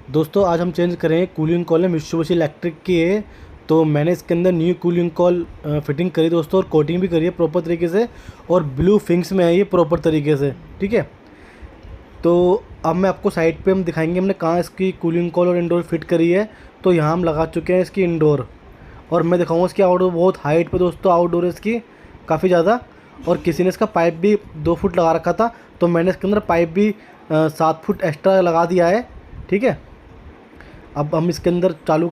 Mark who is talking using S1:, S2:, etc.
S1: दोस्तों आज हम चेंज करें कूलिंग कॉल है मित्सुबिशी इलेक्ट्रिक की है। तो मैंने इसके अंदर न्यू कूलिंग कॉल फिटिंग करी दोस्तों, और कोटिंग भी करी है प्रॉपर तरीके से, और ब्लू फिंक्स में है ये प्रॉपर तरीके से। ठीक है, तो अब मैं आपको साइड पे हम दिखाएंगे हमने कहाँ इसकी कूलिंग कॉल और इंडोर फिट करी है। तो यहाँ हम लगा चुके हैं इसकी इंडोर, और मैं दिखाऊंगा इसकी आउटडोर बहुत हाइट पे दोस्तों, आउटडोर है इसकी काफ़ी ज़्यादा। और किसी ने इसका पाइप भी 2 फुट लगा रखा था, तो मैंने इसके अंदर पाइप भी 7 फुट एक्स्ट्रा लगा दिया है। ठीक है, अब हम इसके अंदर चालू